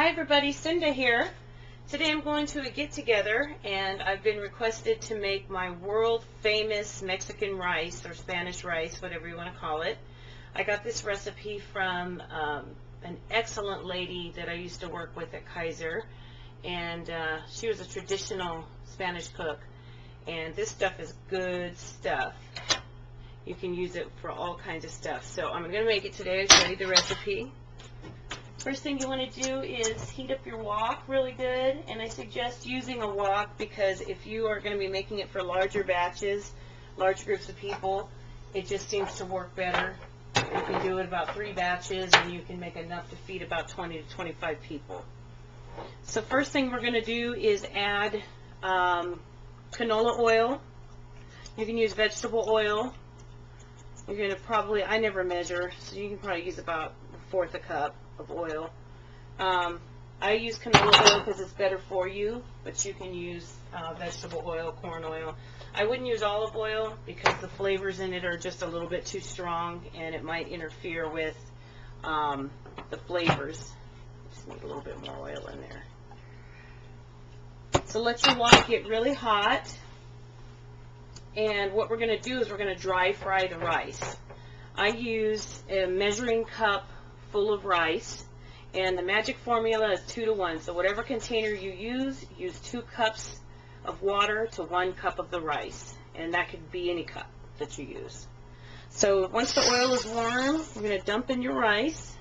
Hi everybody, Cinda here. Today I'm going to a get-together and I've been requested to make my world famous Mexican rice or Spanish rice, whatever you want to call it. I got this recipe from an excellent lady that I used to work with at Kaiser, and she was a traditional Spanish cook, and this stuff is good stuff. You can use it for all kinds of stuff. So I'm going to make it today. I'll show you the recipe. First thing you want to do is heat up your wok really good, and I suggest using a wok because if you are going to be making it for larger batches, large groups of people, it just seems to work better. You can do it about 3 batches and you can make enough to feed about 20 to 25 people. So first thing we're going to do is add canola oil. You can use vegetable oil. You're going to probably, I never measure, so you can probably use about 1/4 cup of oil. I use canola oil because it's better for you, but you can use vegetable oil, corn oil. I wouldn't use olive oil because the flavors in it are just a little bit too strong and it might interfere with the flavors. Just need a little bit more oil in there. So let your wok get really hot, and what we're going to do is we're going to dry fry the rice. I use a measuring cup full of rice, and the magic formula is 2 to 1. So whatever container you use 2 cups of water to 1 cup of the rice, and that could be any cup that you use. So once the oil is warm, we're going to dump in your rice,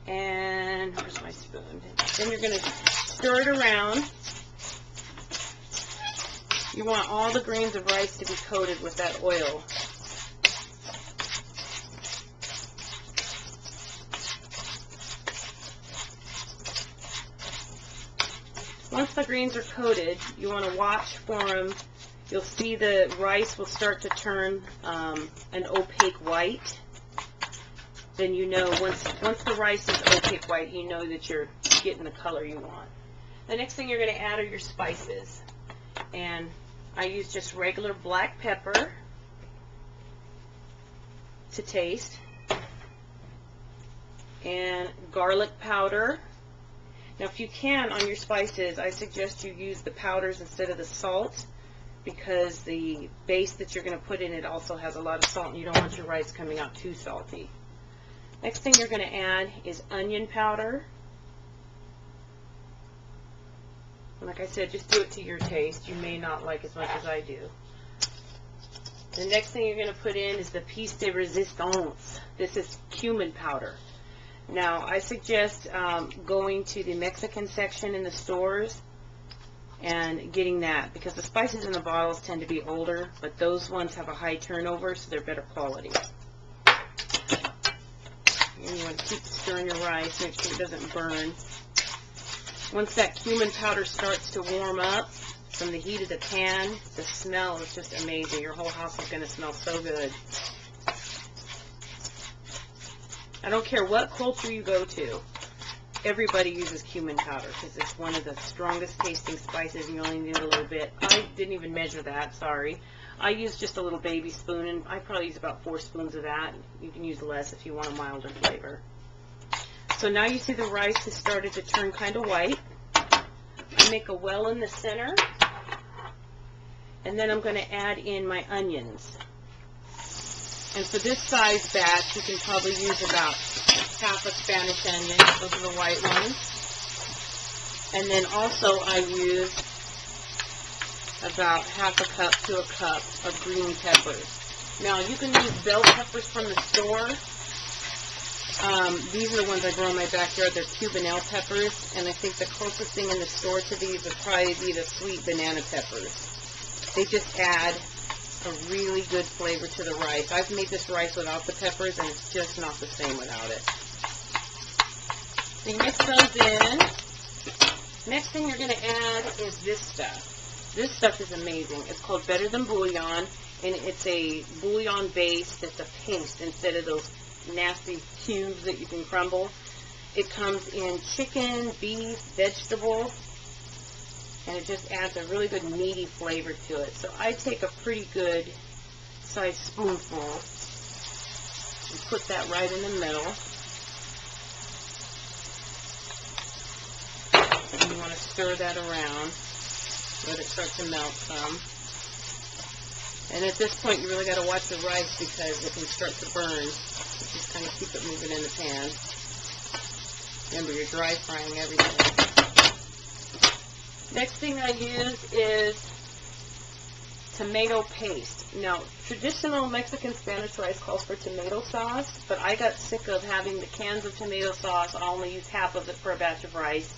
and where's my spoon? Then you're going to stir it around. You want all the grains of rice to be coated with that oil. Once the grains are coated, you want to watch for them. You'll see the rice will start to turn an opaque white. Then you know, once the rice is opaque white, you know that you're getting the color you want. The next thing you're going to add are your spices. And I use just regular black pepper to taste, and garlic powder. Now if you can, on your spices, I suggest you use the powders instead of the salt, because the base that you're going to put in it also has a lot of salt, and you don't want your rice coming out too salty. Next thing you're going to add is onion powder. And like I said, just do it to your taste. You may not like as much as I do. The next thing you're going to put in is the piece de resistance. This is cumin powder. Now, I suggest going to the Mexican section in the stores and getting that, because the spices in the bottles tend to be older, but those ones have a high turnover, so they're better quality. And you want to keep stirring your rice, make sure it doesn't burn. Once that cumin powder starts to warm up from the heat of the pan, the smell is just amazing. Your whole house is going to smell so good. I don't care what culture you go to, everybody uses cumin powder because it's one of the strongest tasting spices, and you only need a little bit. I didn't even measure that, sorry. I use just a little baby spoon, and I probably use about 4 spoons of that. You can use less if you want a milder flavor. So now you see the rice has started to turn kind of white. I make a well in the center, and then I'm going to add in my onions. And for this size batch, you can probably use about half a Spanish onion. Those are the white ones. And then also I use about half a cup to a cup of green peppers. Now you can use bell peppers from the store. These are the ones I grow in my backyard. They're Cubanelle peppers, and I think the closest thing in the store to these would probably be the sweet banana peppers. They just add a really good flavor to the rice. I've made this rice without the peppers, and it's just not the same without it. So you mix those in. Next thing you're going to add is this stuff. This stuff is amazing. It's called Better Than Bouillon, and it's a bouillon base that's a paste instead of those nasty cubes that you can crumble. It comes in chicken, beef, vegetable, and it just adds a really good meaty flavor to it. So I take a pretty good sized spoonful and put that right in the middle. stir that around. Let it start to melt some. And at this point, you really got to watch the rice because it can start to burn. Just kind of keep it moving in the pan. Remember, you're dry frying everything. Next thing I use is tomato paste. Now, traditional Mexican Spanish rice calls for tomato sauce, but I got sick of having the cans of tomato sauce. I only use half of it for a batch of rice,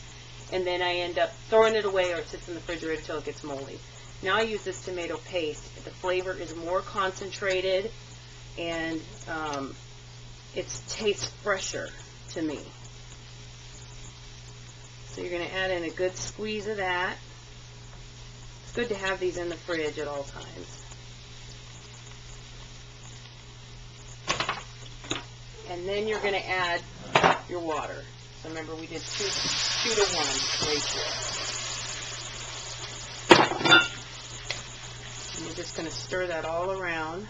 and then I end up throwing it away or it sits in the refrigerator until it gets moldy. Now I use this tomato paste. The flavor is more concentrated, and it tastes fresher to me. So you're going to add in a good squeeze of that. It's good to have these in the fridge at all times. And then you're going to add your water. So remember, we did 2 to 1 ratio. And you're just going to stir that all around.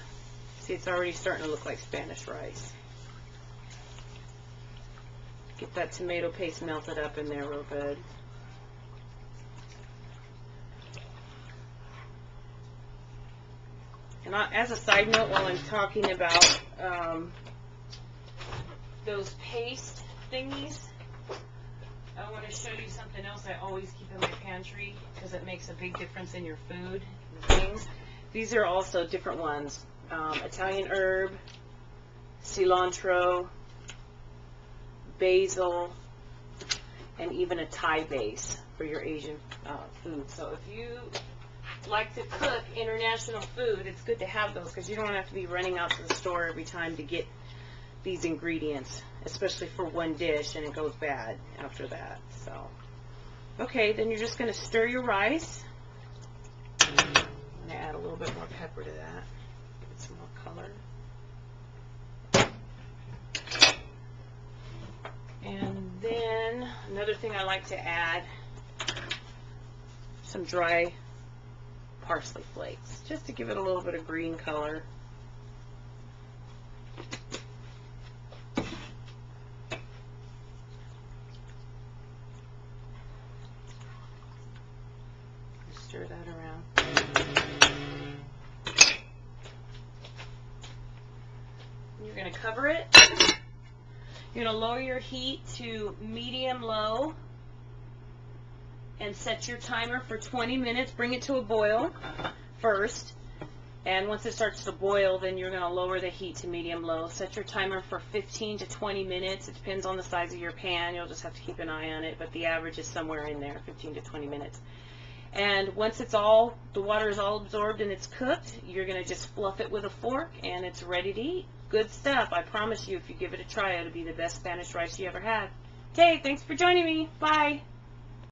See, it's already starting to look like Spanish rice. Get that tomato paste melted up in there real good. And as a side note, while I'm talking about those paste thingies, I want to show you something else I always keep in my pantry because it makes a big difference in your food and things. These are also different ones. Italian herb, cilantro, basil, and even a Thai base for your Asian food. So if you like to cook international food, it's good to have those because you don't have to be running out to the store every time to get these ingredients, especially for one dish, and it goes bad after that. So, okay, then you're just going to stir your rice. I'm going to add a little bit more pepper to that, give it some more color. And then another thing I like to add, some dry parsley flakes, just to give it a little bit of green color. Stir that around. You're going to cover it. You're going to lower your heat to medium-low and set your timer for 20 minutes. Bring it to a boil first. And once it starts to boil, then you're going to lower the heat to medium-low. Set your timer for 15 to 20 minutes. It depends on the size of your pan. You'll just have to keep an eye on it, but the average is somewhere in there, 15 to 20 minutes. And once the water is all absorbed and it's cooked, you're going to just fluff it with a fork and it's ready to eat. Good stuff. I promise you, if you give it a try, it'll be the best Spanish rice you ever had. Okay, thanks for joining me. Bye.